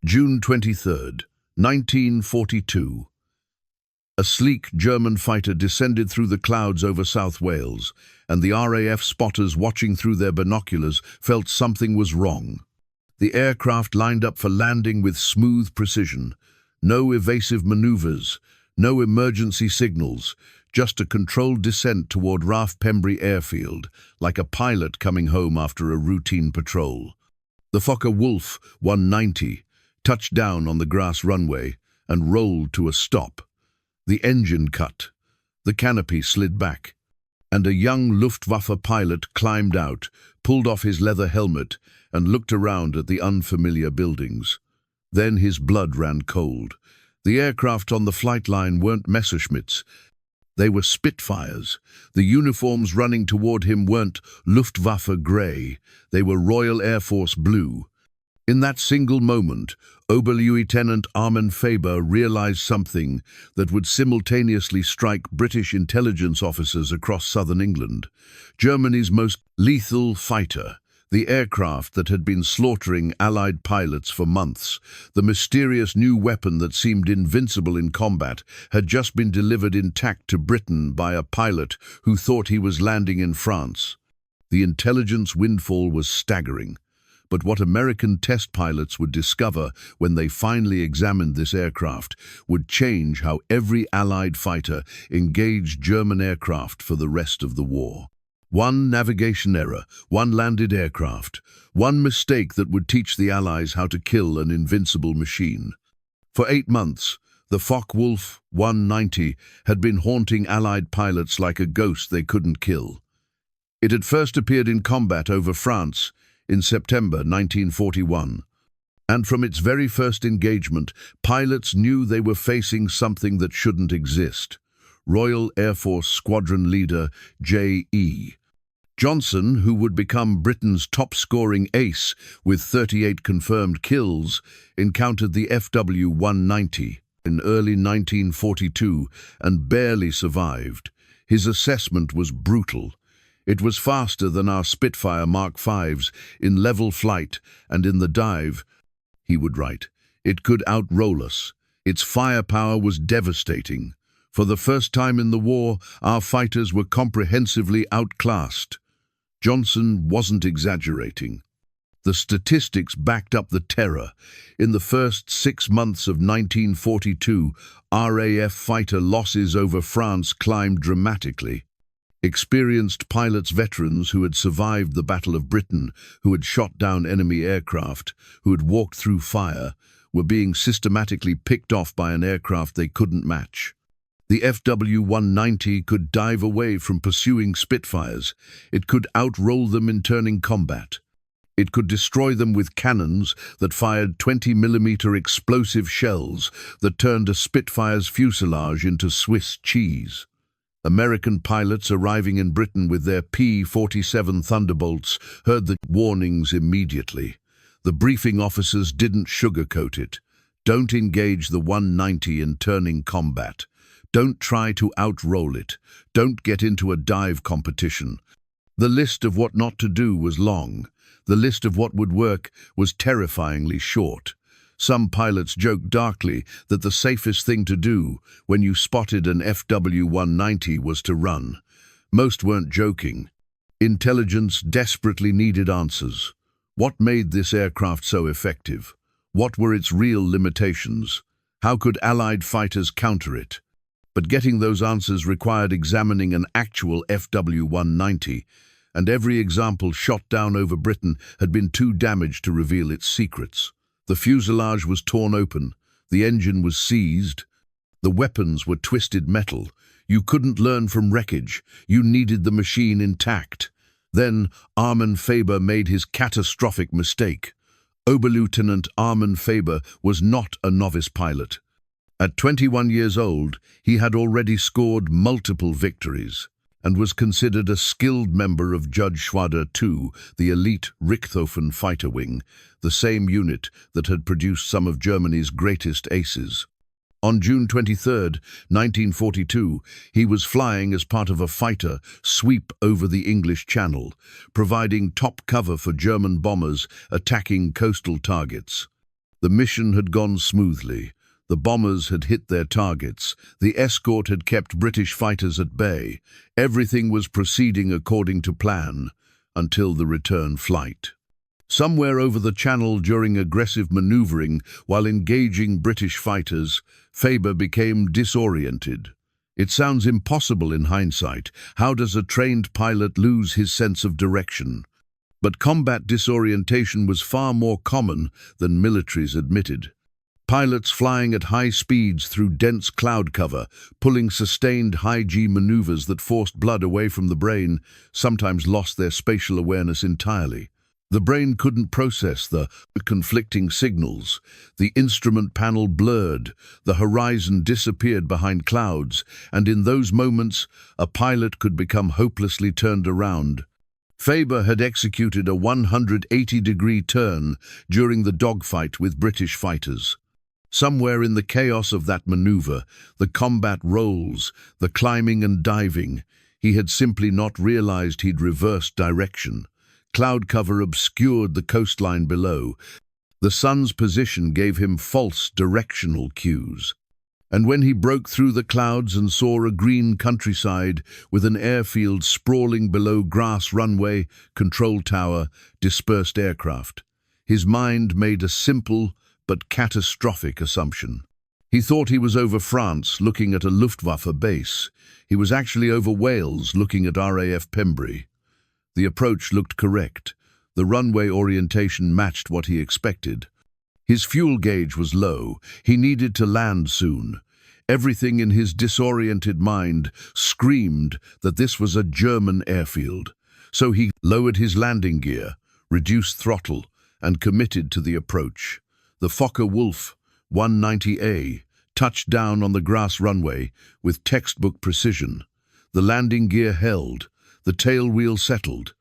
June 23rd, 1942. A sleek German fighter descended through the clouds over South Wales, and the RAF spotters watching through their binoculars felt something was wrong. The aircraft lined up for landing with smooth precision. No evasive maneuvers, no emergency signals, just a controlled descent toward RAF Pembrey airfield, like a pilot coming home after a routine patrol. The Focke-Wulf 190 touched down on the grass runway and rolled to a stop. The engine cut, the canopy slid back, and a young Luftwaffe pilot climbed out, pulled off his leather helmet, and looked around at the unfamiliar buildings. Then his blood ran cold. The aircraft on the flight line weren't Messerschmitts. They were Spitfires. The uniforms running toward him weren't Luftwaffe grey. They were Royal Air Force blue. In that single moment, Oberleutnant Armin Faber realized something that would simultaneously strike British intelligence officers across southern England. Germany's most lethal fighter, the aircraft that had been slaughtering Allied pilots for months, the mysterious new weapon that seemed invincible in combat, had just been delivered intact to Britain by a pilot who thought he was landing in France. The intelligence windfall was staggering. But what American test pilots would discover when they finally examined this aircraft would change how every Allied fighter engaged German aircraft for the rest of the war. One navigation error, one landed aircraft, one mistake that would teach the Allies how to kill an invincible machine. For 8 months, the Focke-Wulf 190 had been haunting Allied pilots like a ghost they couldn't kill. It had first appeared in combat over France in September 1941, and from its very first engagement, pilots knew they were facing something that shouldn't exist. Royal Air Force Squadron Leader J.E. Johnson, who would become Britain's top-scoring ace with 38 confirmed kills, encountered the FW-190 in early 1942 and barely survived. His assessment was brutal. It was faster than our Spitfire Mark V's in level flight, and in the dive, he would write, it could outroll us. Its firepower was devastating. For the first time in the war, our fighters were comprehensively outclassed. Johnson wasn't exaggerating. The statistics backed up the terror. In the first 6 months of 1942, RAF fighter losses over France climbed dramatically. Experienced pilots, veterans who had survived the Battle of Britain, who had shot down enemy aircraft, who had walked through fire, were being systematically picked off by an aircraft they couldn't match. The FW-190 could dive away from pursuing Spitfires. It could outroll them in turning combat. It could destroy them with cannons that fired 20mm explosive shells that turned a Spitfire's fuselage into Swiss cheese. American pilots arriving in Britain with their P-47 Thunderbolts heard the warnings immediately. The briefing officers didn't sugarcoat it. Don't engage the 190 in turning combat. Don't try to outroll it. Don't get into a dive competition. The list of what not to do was long. The list of what would work was terrifyingly short. Some pilots joked darkly that the safest thing to do when you spotted an FW-190 was to run. Most weren't joking. Intelligence desperately needed answers. What made this aircraft so effective? What were its real limitations? How could Allied fighters counter it? But getting those answers required examining an actual FW-190, and every example shot down over Britain had been too damaged to reveal its secrets. The fuselage was torn open, the engine was seized, the weapons were twisted metal. You couldn't learn from wreckage, you needed the machine intact. Then Armin Faber made his catastrophic mistake. Oberleutnant Armin Faber was not a novice pilot. At 21 years old, he had already scored multiple victories and was considered a skilled member of Judge Schwader II, the elite Richthofen fighter wing, the same unit that had produced some of Germany's greatest aces. On June 23, 1942, he was flying as part of a fighter sweep over the English Channel, providing top cover for German bombers attacking coastal targets. The mission had gone smoothly. The bombers had hit their targets. The escort had kept British fighters at bay. Everything was proceeding according to plan, until the return flight. Somewhere over the channel during aggressive maneuvering while engaging British fighters, Faber became disoriented. It sounds impossible in hindsight. How does a trained pilot lose his sense of direction? But combat disorientation was far more common than militaries admitted. Pilots flying at high speeds through dense cloud cover, pulling sustained high-G maneuvers that forced blood away from the brain, sometimes lost their spatial awareness entirely. The brain couldn't process the conflicting signals. The instrument panel blurred, the horizon disappeared behind clouds, and in those moments, a pilot could become hopelessly turned around. Faber had executed a 180-degree turn during the dogfight with British fighters. Somewhere in the chaos of that maneuver, the combat rolls, the climbing and diving, he had simply not realized he'd reversed direction. Cloud cover obscured the coastline below. The sun's position gave him false directional cues. And when he broke through the clouds and saw a green countryside with an airfield sprawling below grass runway, control tower, dispersed aircraft, his mind made a simple but catastrophic assumption. He thought he was over France looking at a Luftwaffe base. He was actually over Wales looking at RAF Pembrey. The approach looked correct. The runway orientation matched what he expected. His fuel gauge was low. He needed to land soon. Everything in his disoriented mind screamed that this was a German airfield. So he lowered his landing gear, reduced throttle, and committed to the approach. The Focke-Wulf 190A touched down on the grass runway with textbook precision. The landing gear held. The tail wheel settled.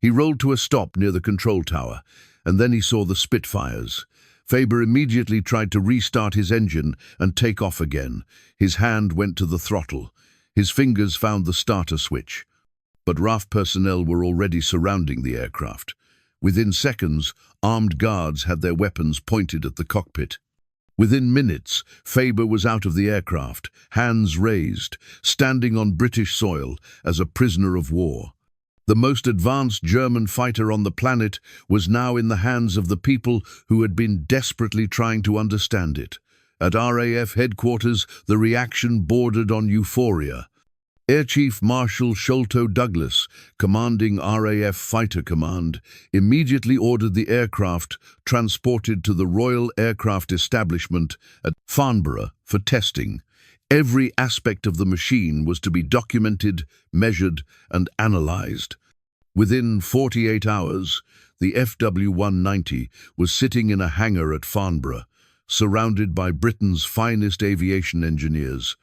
He rolled to a stop near the control tower, and then he saw the Spitfires. Faber immediately tried to restart his engine and take off again. His hand went to the throttle. His fingers found the starter switch. But RAF personnel were already surrounding the aircraft. Within seconds, armed guards had their weapons pointed at the cockpit. Within minutes, Faber was out of the aircraft, hands raised, standing on British soil as a prisoner of war. The most advanced German fighter on the planet was now in the hands of the people who had been desperately trying to understand it. At RAF headquarters, the reaction bordered on euphoria. Air Chief Marshal Sholto Douglas, commanding RAF Fighter Command, immediately ordered the aircraft transported to the Royal Aircraft Establishment at Farnborough for testing. Every aspect of the machine was to be documented, measured, and analyzed. Within 48 hours, the FW-190 was sitting in a hangar at Farnborough, surrounded by Britain's finest aviation engineers,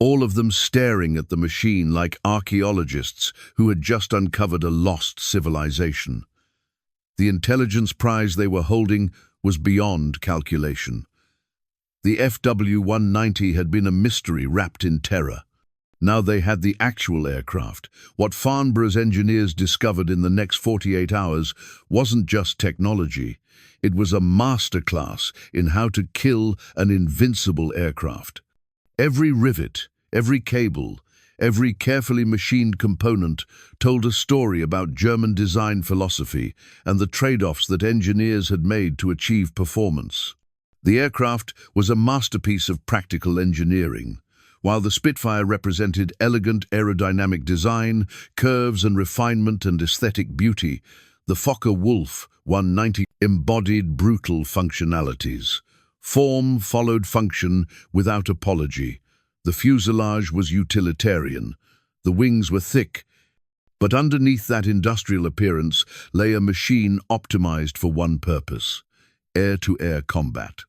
all of them staring at the machine like archaeologists who had just uncovered a lost civilization. The intelligence prize they were holding was beyond calculation. The FW-190 had been a mystery wrapped in terror. Now they had the actual aircraft. What Farnborough's engineers discovered in the next 48 hours wasn't just technology. It was a masterclass in how to kill an invincible aircraft. Every rivet, every cable, every carefully machined component told a story about German design philosophy and the trade-offs that engineers had made to achieve performance. The aircraft was a masterpiece of practical engineering. While the Spitfire represented elegant aerodynamic design, curves and refinement and aesthetic beauty, the Focke-Wulf 190 embodied brutal functionalities. Form followed function without apology. The fuselage was utilitarian. The wings were thick, but underneath that industrial appearance lay a machine optimized for one purpose: air-to-air combat.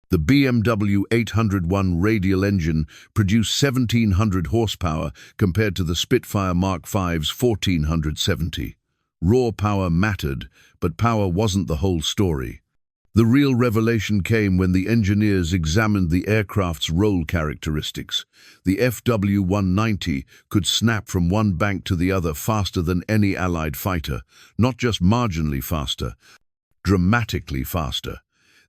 The BMW 801 radial engine produced 1,700 horsepower compared to the Spitfire Mark V's 1,470. Raw power mattered, but power wasn't the whole story. The real revelation came when the engineers examined the aircraft's roll characteristics. The FW-190 could snap from one bank to the other faster than any Allied fighter, not just marginally faster, dramatically faster.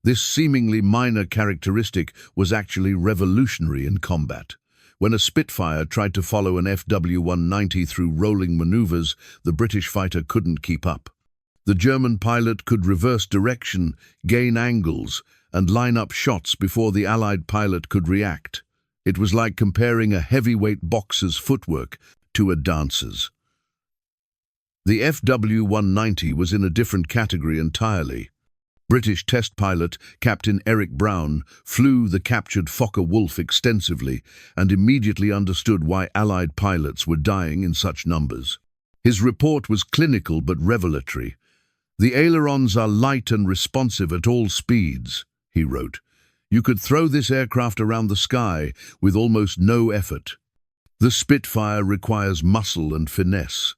This seemingly minor characteristic was actually revolutionary in combat. When a Spitfire tried to follow an FW-190 through rolling maneuvers, the British fighter couldn't keep up. The German pilot could reverse direction, gain angles, and line up shots before the Allied pilot could react. It was like comparing a heavyweight boxer's footwork to a dancer's. The FW-190 was in a different category entirely. British test pilot Captain Eric Brown flew the captured Focke-Wulf extensively and immediately understood why Allied pilots were dying in such numbers. His report was clinical but revelatory. "The ailerons are light and responsive at all speeds," he wrote. "You could throw this aircraft around the sky with almost no effort. The Spitfire requires muscle and finesse.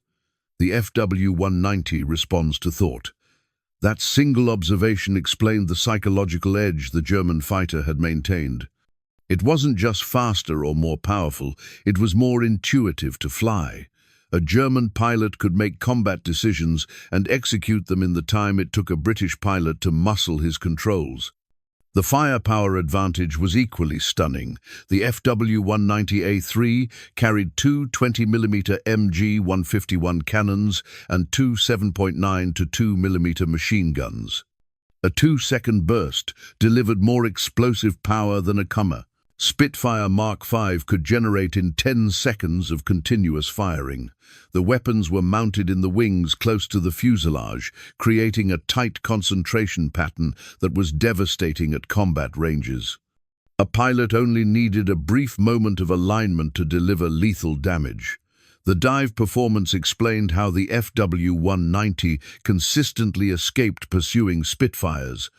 The FW-190 responds to thought." That single observation explained the psychological edge the German fighter had maintained. It wasn't just faster or more powerful, it was more intuitive to fly. A German pilot could make combat decisions and execute them in the time it took a British pilot to muscle his controls. The firepower advantage was equally stunning. The FW-190A3 carried two 20mm MG-151 cannons and two 7.9 to 2mm machine guns. A 2-second burst delivered more explosive power than a Kummer. Spitfire Mark V could generate in 10 seconds of continuous firing. The weapons were mounted in the wings close to the fuselage, creating a tight concentration pattern that was devastating at combat ranges. A pilot only needed a brief moment of alignment to deliver lethal damage. The dive performance explained how the FW-190 consistently escaped pursuing Spitfires.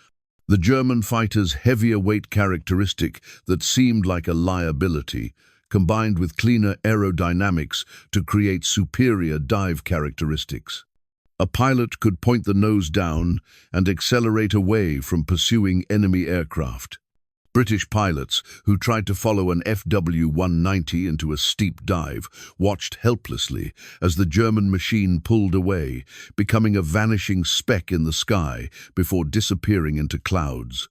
The German fighter's heavier weight characteristic that seemed like a liability, combined with cleaner aerodynamics to create superior dive characteristics. A pilot could point the nose down and accelerate away from pursuing enemy aircraft. British pilots, who tried to follow an FW-190 into a steep dive, watched helplessly as the German machine pulled away, becoming a vanishing speck in the sky before disappearing into clouds.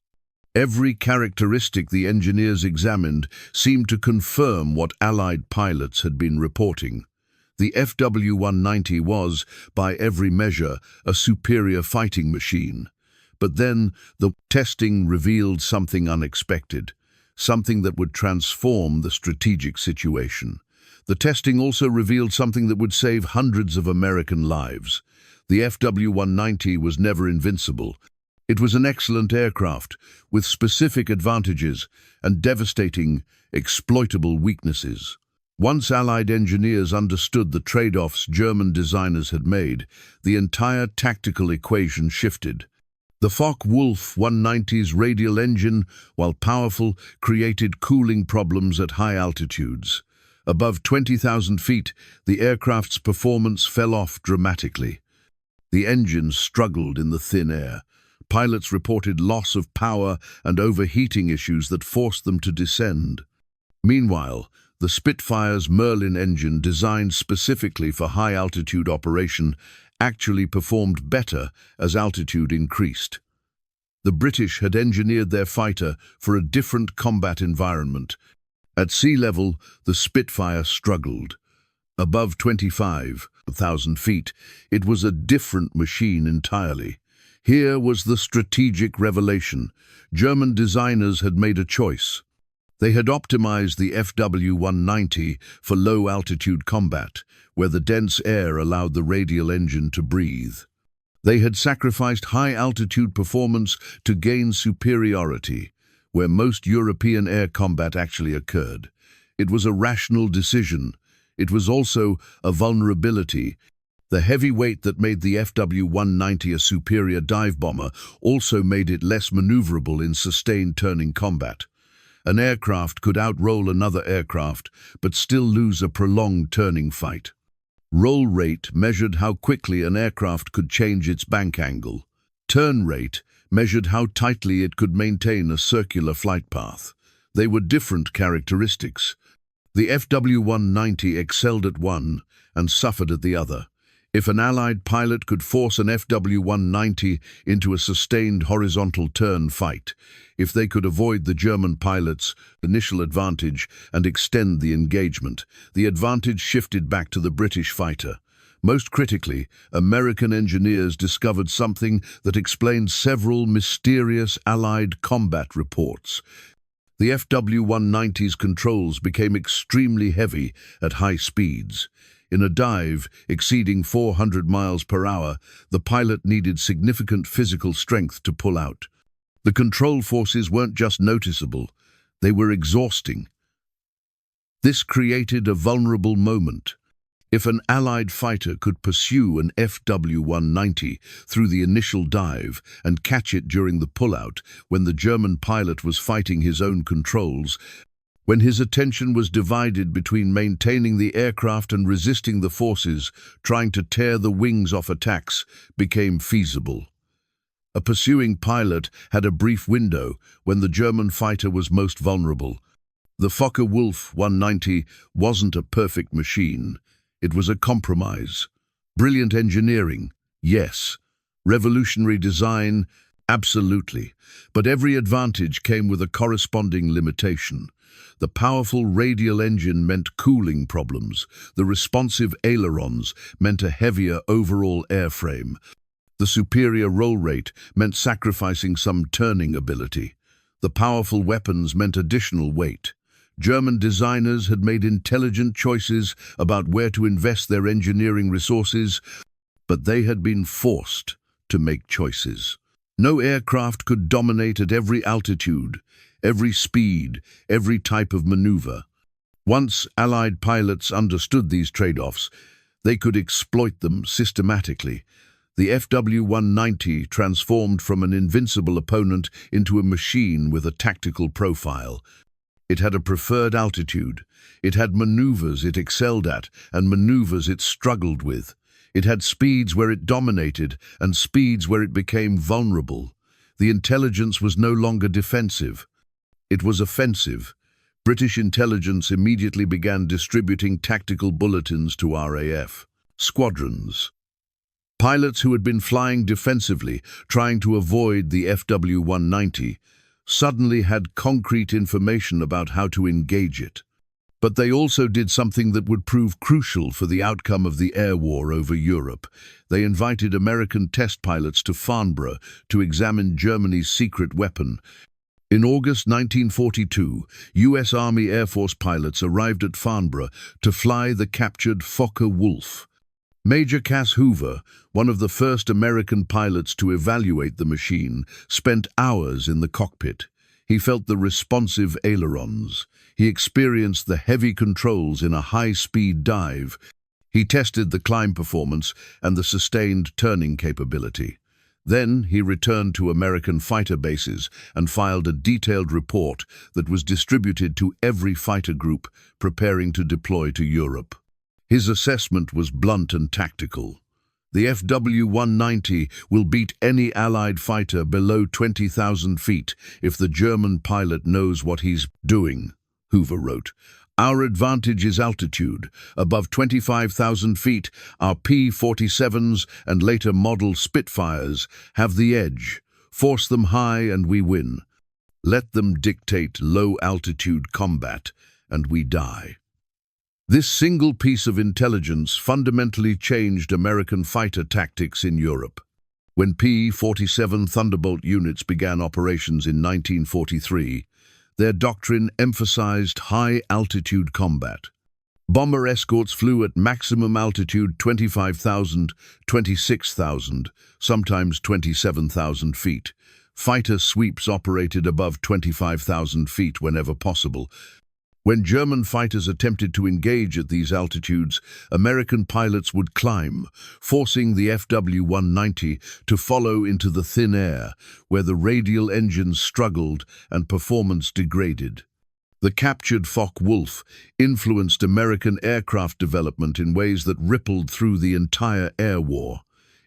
Every characteristic the engineers examined seemed to confirm what Allied pilots had been reporting. The FW-190 was, by every measure, a superior fighting machine. But then the testing revealed something unexpected, something that would transform the strategic situation. The testing also revealed something that would save hundreds of American lives. The FW-190 was never invincible. It was an excellent aircraft, with specific advantages and devastating, exploitable weaknesses. Once Allied engineers understood the trade-offs German designers had made, the entire tactical equation shifted. The Focke-Wulf 190's radial engine, while powerful, created cooling problems at high altitudes. Above 20,000 feet, the aircraft's performance fell off dramatically. The engines struggled in the thin air. Pilots reported loss of power and overheating issues that forced them to descend. Meanwhile, the Spitfire's Merlin engine, designed specifically for high-altitude operation, actually performed better as altitude increased. The British had engineered their fighter for a different combat environment. At sea level, the Spitfire struggled. Above 25,000 feet, it was a different machine entirely. Here was the strategic revelation. German designers had made a choice. They had optimized the FW-190 for low-altitude combat, where the dense air allowed the radial engine to breathe. They had sacrificed high-altitude performance to gain superiority, where most European air combat actually occurred. It was a rational decision. It was also a vulnerability. The heavy weight that made the FW-190 a superior dive bomber also made it less maneuverable in sustained turning combat. An aircraft could outroll another aircraft, but still lose a prolonged turning fight. Roll rate measured how quickly an aircraft could change its bank angle. Turn rate measured how tightly it could maintain a circular flight path. They were different characteristics. The FW-190 excelled at one and suffered at the other. If an Allied pilot could force an FW-190 into a sustained horizontal turn fight, if they could avoid the German pilot's initial advantage and extend the engagement, the advantage shifted back to the British fighter. Most critically, American engineers discovered something that explained several mysterious Allied combat reports. The FW-190's controls became extremely heavy at high speeds. In a dive exceeding 400 miles per hour, the pilot needed significant physical strength to pull out. The control forces weren't just noticeable, they were exhausting. This created a vulnerable moment. If an Allied fighter could pursue an FW-190 through the initial dive and catch it during the pullout when the German pilot was fighting his own controls, when his attention was divided between maintaining the aircraft and resisting the forces trying to tear the wings off attacks became feasible. A pursuing pilot had a brief window when the German fighter was most vulnerable. The Focke-Wulf 190 wasn't a perfect machine. It was a compromise. Brilliant engineering, yes. Revolutionary design, absolutely. But every advantage came with a corresponding limitation. The powerful radial engine meant cooling problems. The responsive ailerons meant a heavier overall airframe. The superior roll rate meant sacrificing some turning ability. The powerful weapons meant additional weight. German designers had made intelligent choices about where to invest their engineering resources, but they had been forced to make choices. No aircraft could dominate at every altitude, every speed, every type of maneuver. Once Allied pilots understood these trade-offs, they could exploit them systematically. The FW-190 transformed from an invincible opponent into a machine with a tactical profile. It had a preferred altitude. It had maneuvers it excelled at and maneuvers it struggled with. It had speeds where it dominated and speeds where it became vulnerable. The intelligence was no longer defensive. It was offensive. British intelligence immediately began distributing tactical bulletins to RAF squadrons. Pilots who had been flying defensively, trying to avoid the FW-190, suddenly had concrete information about how to engage it. But they also did something that would prove crucial for the outcome of the air war over Europe. They invited American test pilots to Farnborough to examine Germany's secret weapon. In August 1942, U.S. Army Air Force pilots arrived at Farnborough to fly the captured Focke-Wulf. Major Cass Hoover, one of the first American pilots to evaluate the machine, spent hours in the cockpit. He felt the responsive ailerons. He experienced the heavy controls in a high-speed dive. He tested the climb performance and the sustained turning capability. Then he returned to American fighter bases and filed a detailed report that was distributed to every fighter group preparing to deploy to Europe. His assessment was blunt and tactical. The FW-190 will beat any Allied fighter below 20,000 feet if the German pilot knows what he's doing, Hoover wrote. Our advantage is altitude. Above 25,000 feet, our P-47s and later model Spitfires have the edge. Force them high and we win. Let them dictate low-altitude combat, and we die. This single piece of intelligence fundamentally changed American fighter tactics in Europe. When P-47 Thunderbolt units began operations in 1943, their doctrine emphasized high-altitude combat. Bomber escorts flew at maximum altitude 25,000, 26,000, sometimes 27,000 feet. Fighter sweeps operated above 25,000 feet whenever possible. When German fighters attempted to engage at these altitudes, American pilots would climb, forcing the FW-190 to follow into the thin air, where the radial engines struggled and performance degraded. The captured Focke-Wulf influenced American aircraft development in ways that rippled through the entire air war.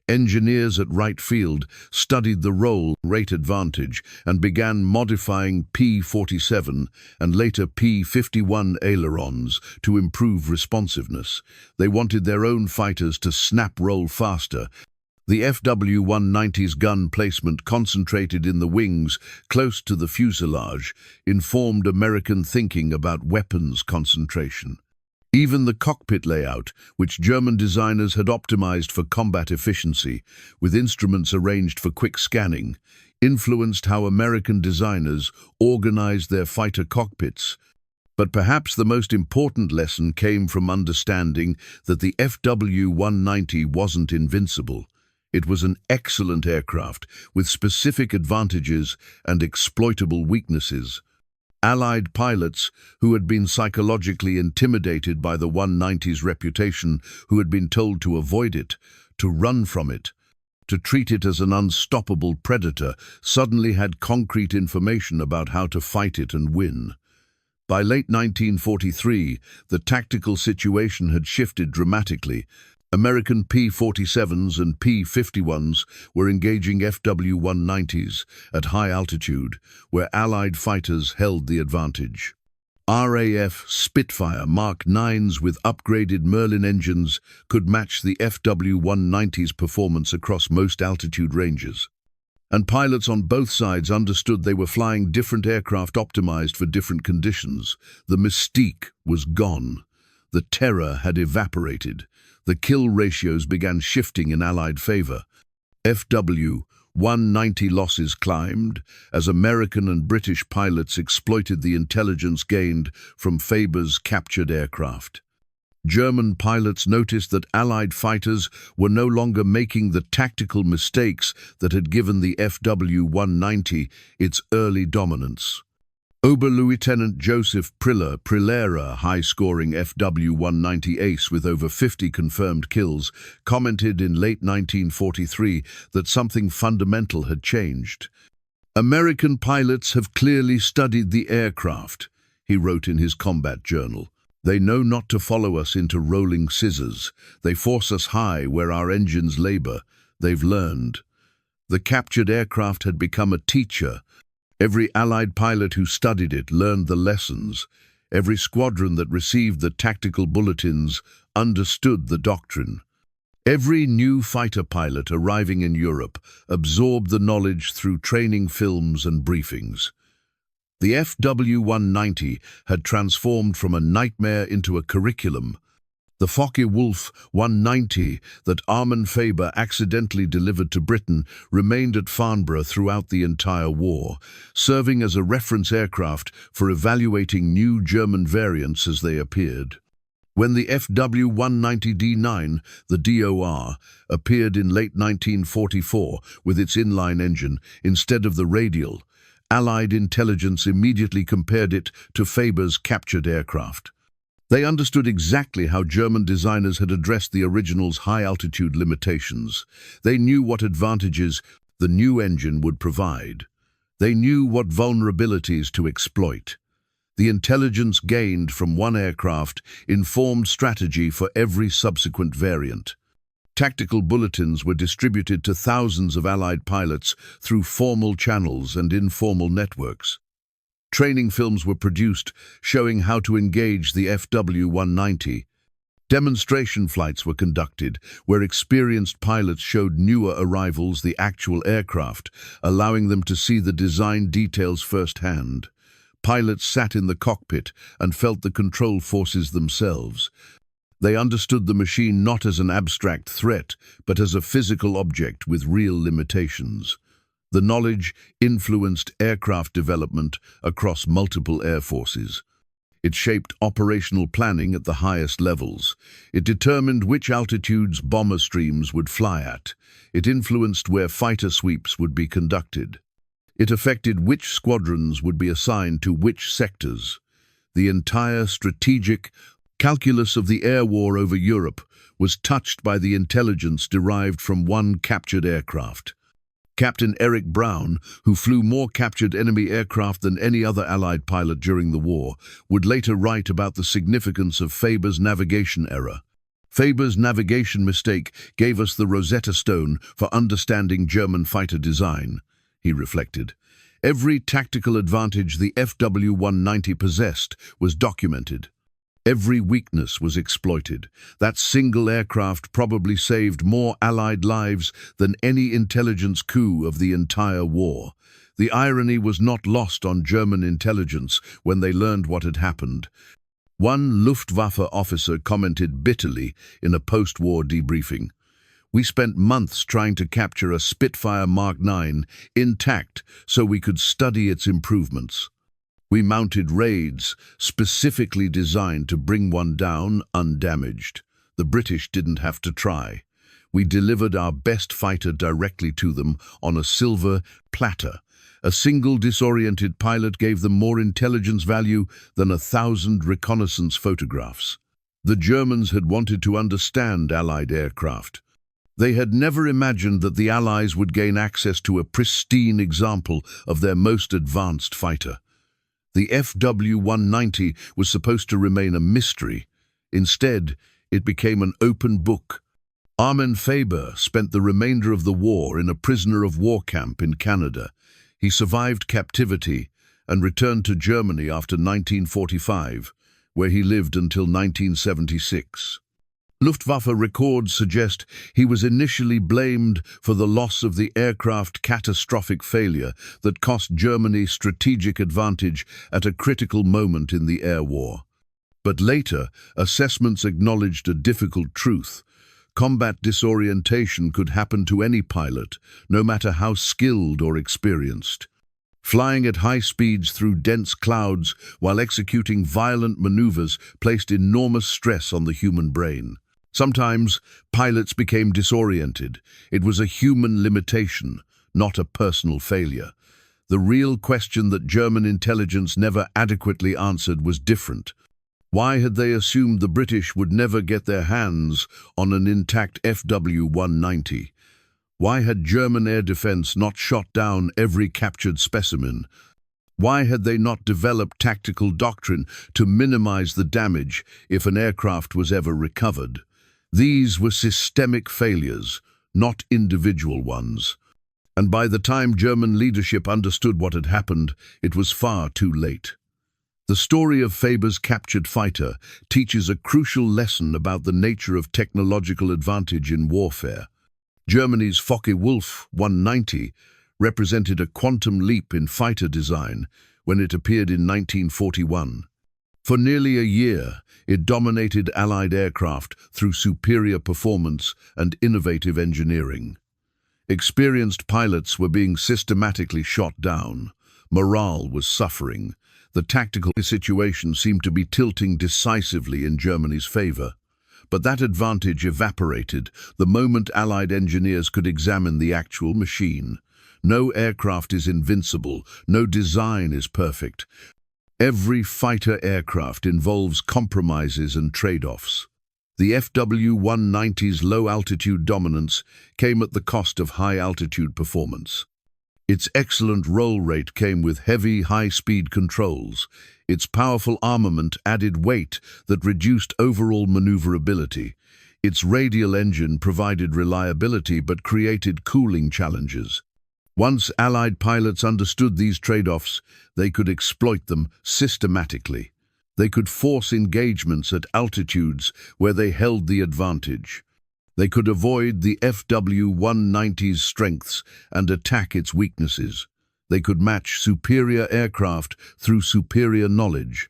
Engineers at Wright Field studied the roll rate advantage and began modifying P-47 and later P-51 ailerons to improve responsiveness. They wanted their own fighters to snap roll faster. The FW-190's gun placement, concentrated in the wings close to the fuselage, informed American thinking about weapons concentration. Even the cockpit layout, which German designers had optimized for combat efficiency, with instruments arranged for quick scanning, influenced how American designers organized their fighter cockpits. But perhaps the most important lesson came from understanding that the FW-190 wasn't invincible. It was an excellent aircraft with specific advantages and exploitable weaknesses. Allied pilots, who had been psychologically intimidated by the 190's reputation, who had been told to avoid it, to run from it, to treat it as an unstoppable predator, suddenly had concrete information about how to fight it and win. By late 1943, the tactical situation had shifted dramatically. American P-47s and P-51s were engaging FW-190s at high altitude, where Allied fighters held the advantage. RAF Spitfire Mark 9s with upgraded Merlin engines could match the FW-190's performance across most altitude ranges. And pilots on both sides understood they were flying different aircraft optimized for different conditions. The mystique was gone. The terror had evaporated. The kill ratios began shifting in Allied favor. FW-190 losses climbed as American and British pilots exploited the intelligence gained from Faber's captured aircraft. German pilots noticed that Allied fighters were no longer making the tactical mistakes that had given the FW-190 its early dominance. Oberleutnant Joseph Prillera, high-scoring FW-190 ace with over 50 confirmed kills, commented in late 1943 that something fundamental had changed. "American pilots have clearly studied the aircraft," he wrote in his combat journal. "They know not to follow us into rolling scissors. They force us high where our engines labor. They've learned." The captured aircraft had become a teacher. Every Allied pilot who studied it learned the lessons. Every squadron that received the tactical bulletins understood the doctrine. Every new fighter pilot arriving in Europe absorbed the knowledge through training films and briefings. The FW-190 had transformed from a nightmare into a curriculum. The Focke-Wulf 190 that Armin Faber accidentally delivered to Britain remained at Farnborough throughout the entire war, serving as a reference aircraft for evaluating new German variants as they appeared. When the FW-190D9, the DOR, appeared in late 1944 with its inline engine instead of the radial, Allied intelligence immediately compared it to Faber's captured aircraft. They understood exactly how German designers had addressed the original's high-altitude limitations. They knew what advantages the new engine would provide. They knew what vulnerabilities to exploit. The intelligence gained from one aircraft informed strategy for every subsequent variant. Tactical bulletins were distributed to thousands of Allied pilots through formal channels and informal networks. Training films were produced showing how to engage the FW-190. Demonstration flights were conducted, where experienced pilots showed newer arrivals the actual aircraft, allowing them to see the design details firsthand. Pilots sat in the cockpit and felt the control forces themselves. They understood the machine not as an abstract threat, but as a physical object with real limitations. The knowledge influenced aircraft development across multiple air forces. It shaped operational planning at the highest levels. It determined which altitudes bomber streams would fly at. It influenced where fighter sweeps would be conducted. It affected which squadrons would be assigned to which sectors. The entire strategic calculus of the air war over Europe was touched by the intelligence derived from one captured aircraft. Captain Eric Brown, who flew more captured enemy aircraft than any other Allied pilot during the war, would later write about the significance of Faber's navigation error. Faber's navigation mistake gave us the Rosetta Stone for understanding German fighter design, he reflected. Every tactical advantage the FW-190 possessed was documented. Every weakness was exploited. That single aircraft probably saved more Allied lives than any intelligence coup of the entire war. The irony was not lost on German intelligence when they learned what had happened. One Luftwaffe officer commented bitterly in a post-war debriefing, "We spent months trying to capture a Spitfire Mark 9 intact so we could study its improvements. We mounted raids specifically designed to bring one down undamaged. The British didn't have to try. We delivered our best fighter directly to them on a silver platter. A single disoriented pilot gave them more intelligence value than 1,000 reconnaissance photographs." The Germans had wanted to understand Allied aircraft. They had never imagined that the Allies would gain access to a pristine example of their most advanced fighter. The FW-190 was supposed to remain a mystery. Instead, it became an open book. Armin Faber spent the remainder of the war in a prisoner of war camp in Canada. He survived captivity and returned to Germany after 1945, where he lived until 1976. Luftwaffe records suggest he was initially blamed for the loss of the aircraft catastrophic failure that cost Germany strategic advantage at a critical moment in the air war. But later, assessments acknowledged a difficult truth. Combat disorientation could happen to any pilot, no matter how skilled or experienced. Flying at high speeds through dense clouds while executing violent maneuvers placed enormous stress on the human brain. Sometimes, pilots became disoriented. It was a human limitation, not a personal failure. The real question that German intelligence never adequately answered was different. Why had they assumed the British would never get their hands on an intact FW-190? Why had German air defense not shot down every captured specimen? Why had they not developed tactical doctrine to minimize the damage if an aircraft was ever recovered? These were systemic failures, not individual ones. And by the time German leadership understood what had happened, it was far too late. The story of Faber's captured fighter teaches a crucial lesson about the nature of technological advantage in warfare. Germany's Focke-Wulf 190 represented a quantum leap in fighter design when it appeared in 1941. For nearly a year, it dominated Allied aircraft through superior performance and innovative engineering. Experienced pilots were being systematically shot down. Morale was suffering. The tactical situation seemed to be tilting decisively in Germany's favor. But that advantage evaporated the moment Allied engineers could examine the actual machine. No aircraft is invincible. No design is perfect. Every fighter aircraft involves compromises and trade-offs. The FW-190's low-altitude dominance came at the cost of high-altitude performance. Its excellent roll rate came with heavy, high-speed controls. Its powerful armament added weight that reduced overall maneuverability. Its radial engine provided reliability but created cooling challenges. Once Allied pilots understood these trade-offs, they could exploit them systematically. They could force engagements at altitudes where they held the advantage. They could avoid the FW-190's strengths and attack its weaknesses. They could match superior aircraft through superior knowledge.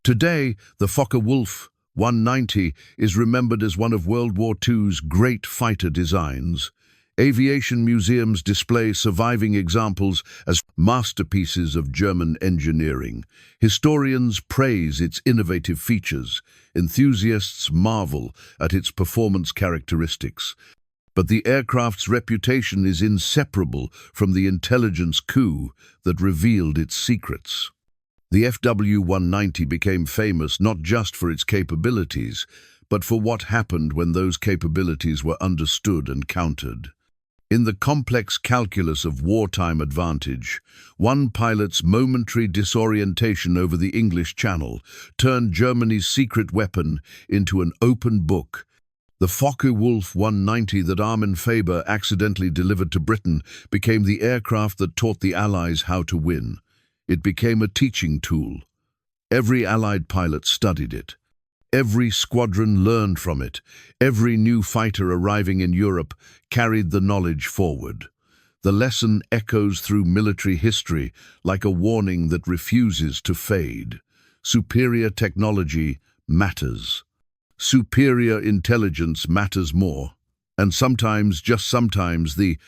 Today, the Focke-Wulf 190 is remembered as one of World War II's great fighter designs. Aviation museums display surviving examples as masterpieces of German engineering. Historians praise its innovative features. Enthusiasts marvel at its performance characteristics. But the aircraft's reputation is inseparable from the intelligence coup that revealed its secrets. The FW-190 became famous not just for its capabilities, but for what happened when those capabilities were understood and countered. In the complex calculus of wartime advantage, one pilot's momentary disorientation over the English Channel turned Germany's secret weapon into an open book. The Focke-Wulf 190 that Armin Faber accidentally delivered to Britain became the aircraft that taught the Allies how to win. It became a teaching tool. Every Allied pilot studied it. Every squadron learned from it. Every new fighter arriving in Europe carried the knowledge forward. The lesson echoes through military history like a warning that refuses to fade. Superior technology matters. Superior intelligence matters more. And sometimes, just sometimes, the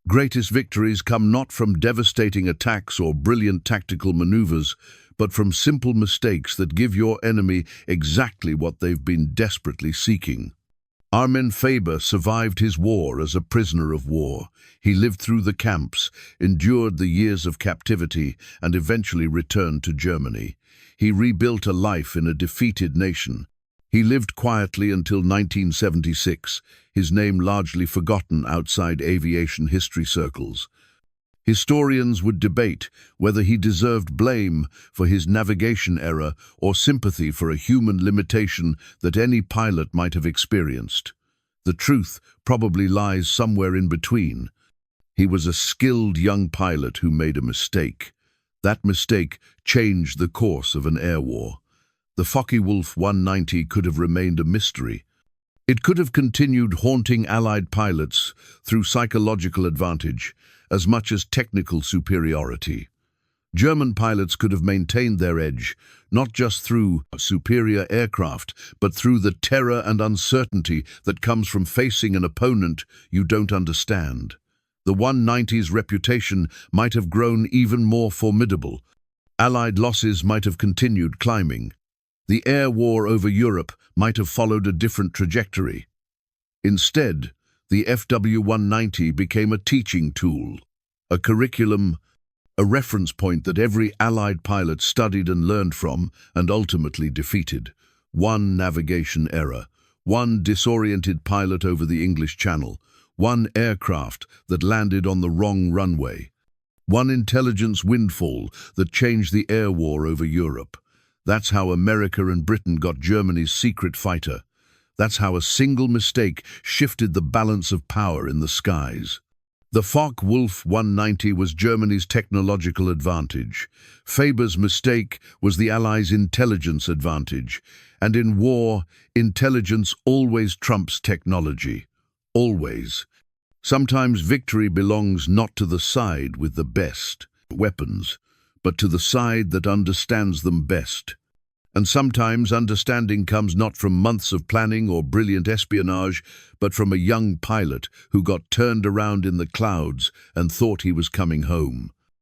greatest victories come not from devastating attacks or brilliant tactical maneuvers, but from simple mistakes that give your enemy exactly what they've been desperately seeking. Armin Faber survived his war as a prisoner of war. He lived through the camps, endured the years of captivity, and eventually returned to Germany. He rebuilt a life in a defeated nation. He lived quietly until 1976, his name largely forgotten outside aviation history circles. Historians would debate whether he deserved blame for his navigation error or sympathy for a human limitation that any pilot might have experienced. The truth probably lies somewhere in between. He was a skilled young pilot who made a mistake. That mistake changed the course of an air war. The Focke-Wulf 190 could have remained a mystery. It could have continued haunting Allied pilots through psychological advantage as much as technical superiority. German pilots could have maintained their edge, not just through superior aircraft, but through the terror and uncertainty that comes from facing an opponent you don't understand. The 190's reputation might have grown even more formidable. Allied losses might have continued climbing. The air war over Europe might have followed a different trajectory. Instead, the FW-190 became a teaching tool, a curriculum, a reference point that every Allied pilot studied and learned from and ultimately defeated. One navigation error, one disoriented pilot over the English Channel, one aircraft that landed on the wrong runway, one intelligence windfall that changed the air war over Europe. That's how America and Britain got Germany's secret fighter. That's how a single mistake shifted the balance of power in the skies. The Focke-Wulf 190 was Germany's technological advantage. Faber's mistake was the Allies' intelligence advantage. And in war, intelligence always trumps technology. Always. Sometimes victory belongs not to the side with the best weapons, but to the side that understands them best. And sometimes understanding comes not from months of planning or brilliant espionage, but from a young pilot who got turned around in the clouds and thought he was coming home.